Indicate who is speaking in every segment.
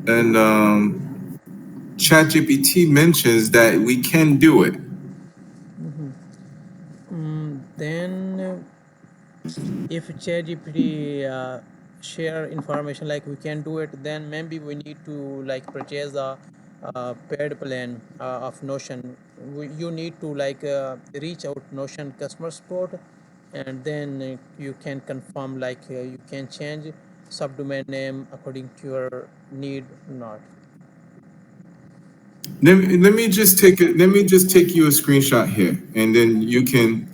Speaker 1: and ChatGPT mentions that we can do it.
Speaker 2: Then if ChatGPT share information like we can do it, then maybe we need to like purchase a paid plan of Notion. You need to like reach out Notion customer support, and then you can confirm like you can change subdomain name according to your need or not.
Speaker 1: Let me just take it. Let me just take you a screenshot here, and then you can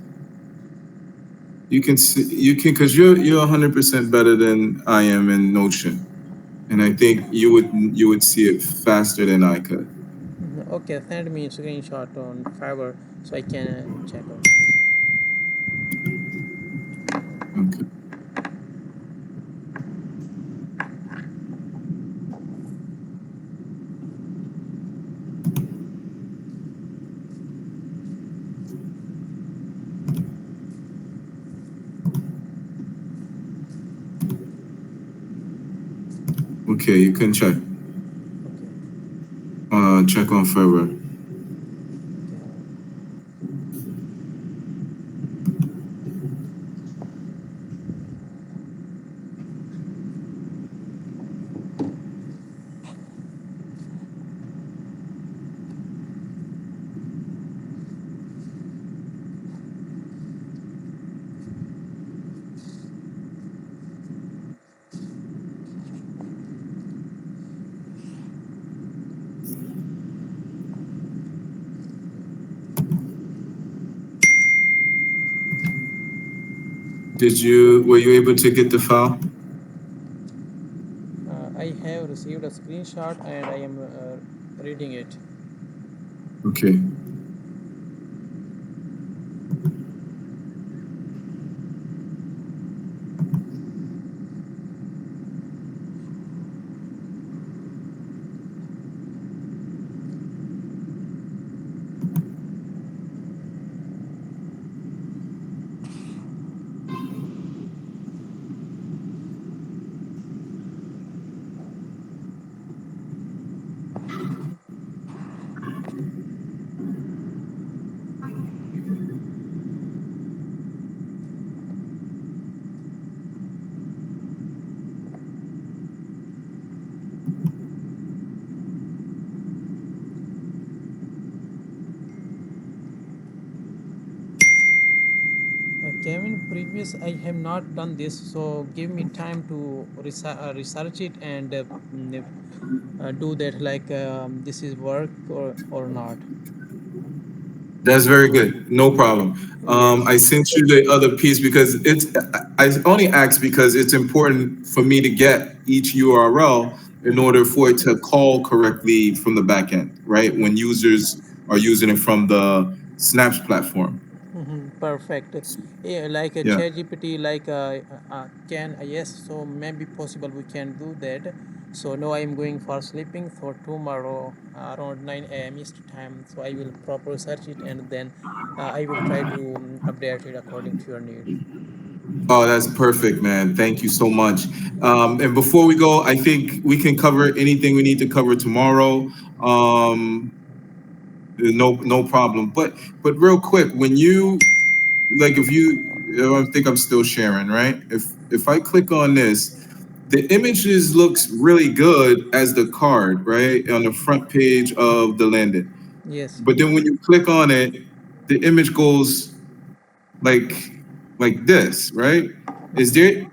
Speaker 1: see you can because you're 100% better than I am in Notion, and I think you would see it faster than I could.
Speaker 2: Okay, send me a screenshot on Fiverr so I can check out.
Speaker 1: Okay. Okay, you can check.
Speaker 2: Okay.
Speaker 1: Check on Fiverr. Were you able to get the file?
Speaker 2: I have received a screenshot and I am reading it.
Speaker 1: Okay.
Speaker 2: Kevin, previous I have not done this, so give me time to research it and do that. Like this is work or not.
Speaker 1: That's very good. No problem.
Speaker 2: Yes.
Speaker 1: I sent you the other piece because I only asked because it's important for me to get each URL in order for it to call correctly from the back end, right? When users are using it from the Snaps platform.
Speaker 2: Perfect. Yeah, like a
Speaker 1: Yeah.
Speaker 2: ChatGPT, like can yes. So maybe possible we can do that. So now I am going for sleeping. For tomorrow around 9 a.m. Eastern time. So I will proper search it and then I will try to update it according to your need.
Speaker 1: Oh, that's perfect, man. Thank you so much. And before we go, I think we can cover anything we need to cover tomorrow. No problem. But real quick, when you like, if I think I'm still sharing, right? If I click on this, the images looks really good as the card, right, on the front page of the landing.
Speaker 2: Yes.
Speaker 1: But then when you click on it, the image goes like like this, right? Is there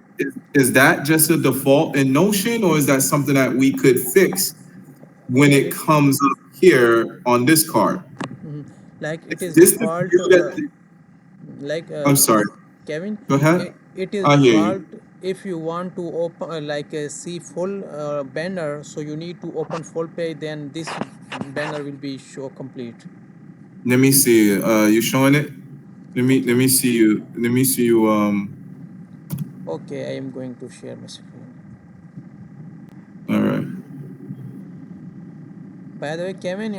Speaker 1: is that just a default in Notion, or is that something that we could fix when it
Speaker 2: Okay.
Speaker 1: comes up here on this card?
Speaker 2: Mhm. Like it
Speaker 1: Is
Speaker 2: is
Speaker 1: this the
Speaker 2: default.
Speaker 1: view that?
Speaker 2: Like
Speaker 1: I'm sorry.
Speaker 2: Kevin,
Speaker 1: Go ahead.
Speaker 2: it is
Speaker 1: I hear
Speaker 2: default.
Speaker 1: you.
Speaker 2: If you want to open like see full banner, so you need to open full page. Then this banner will be show complete.
Speaker 1: Let me see. You showing it? Let
Speaker 2: Okay.
Speaker 1: me see you. Let me see you.
Speaker 2: Okay, I am going to share my screen.
Speaker 1: All right.
Speaker 2: By the way, Kevin,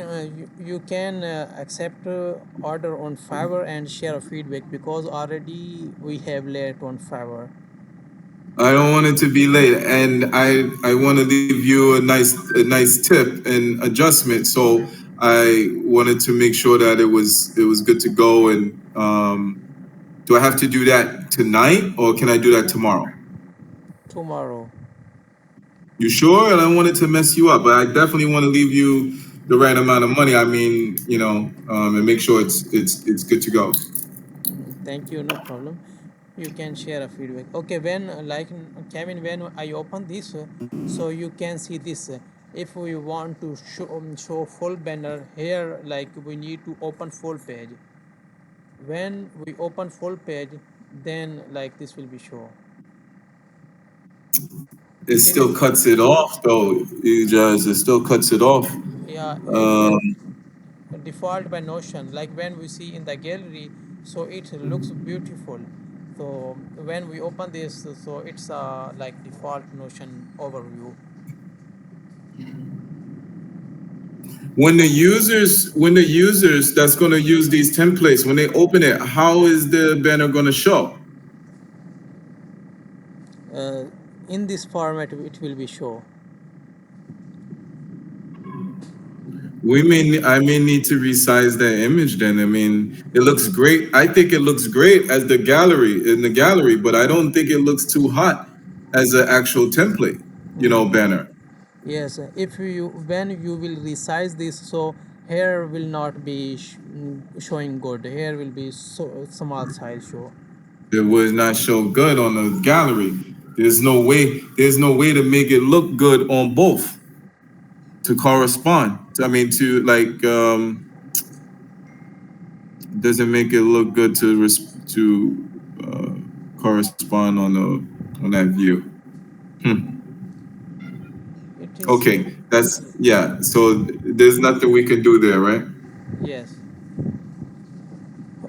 Speaker 2: you can accept order on Fiverr and share a feedback because already we have late on Fiverr.
Speaker 1: I don't want it to be late, and I want to leave you a nice tip and adjustment. So I wanted to make sure that it was good to go. And do I have to do that tonight, or can I do that tomorrow?
Speaker 2: tomorrow.
Speaker 1: You sure? I don't want it to mess you up, but I definitely want to leave you the right amount of money. I mean, and make sure it's good to go.
Speaker 2: Thank you, no problem. You can share a feedback. Okay, when Kevin, when I open this, so you can see this. If we want to show full banner here, like we need to open full page. When we open full page, then like this will be show.
Speaker 1: It
Speaker 2: Can you?
Speaker 1: still cuts it off, though. It still cuts it off.
Speaker 2: Yeah, it
Speaker 1: Um,
Speaker 2: default by Notion. Like when we see in the gallery, so it looks beautiful. So when we open this, so it's like default Notion overview.
Speaker 1: when the users that's going to use these templates, when they open it, how is the banner going to show?
Speaker 2: uh, in this format it will be show.
Speaker 1: I may need to resize that image then. I mean, it looks great. I think it looks great as the gallery, but I don't think it looks too hot as an actual template, banner.
Speaker 2: Yes, if you when you will resize this, so here will not be showing good, here will be so small size show.
Speaker 1: It would not show good on the gallery. There's no way to make it look good on both to correspond. I mean, to like, doesn't make it look good to correspond on that view. Hmm.
Speaker 2: It is
Speaker 1: Okay, that's yeah. So there's nothing we can do there, right?
Speaker 2: yes.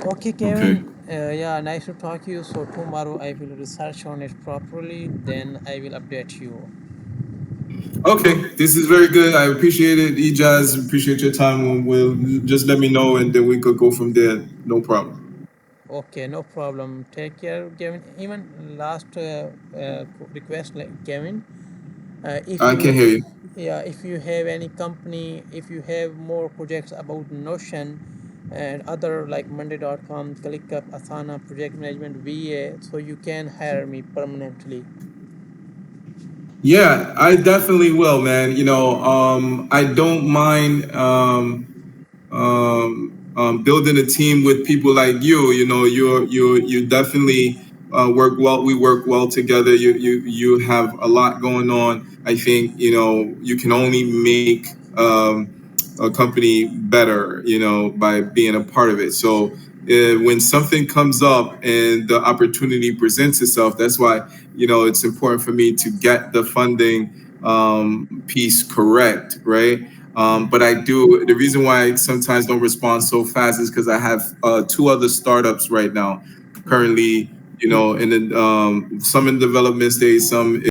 Speaker 2: Okay,
Speaker 1: Okay.
Speaker 2: Kevin. Yeah, nice to talk to you. So tomorrow I will research on it properly. Then I will update you.
Speaker 1: Okay, this is very good. I appreciate it, Ejaz. Appreciate your time. We'll just let me know, and then we could go from there. No problem.
Speaker 2: Okay, no problem. Take care, Kevin. Even last request, like Kevin, if
Speaker 1: I can
Speaker 2: you
Speaker 1: hear you.
Speaker 2: yeah, if you have any company, if you have more projects about Notion and other like Monday.com, ClickUp, Asana, project management, VA, so you can hire me permanently.
Speaker 1: Yeah, I definitely will, man. I don't mind building a team with people like you. You definitely work well. We work well together. You have a lot going on. I think you can only make a company better, by being a part of it. So when something comes up and the opportunity presents itself, that's why it's important for me to get the funding piece correct, right? But I do. The reason why I sometimes don't respond so fast is because I have two other startups right now, currently, in the some in development stage, some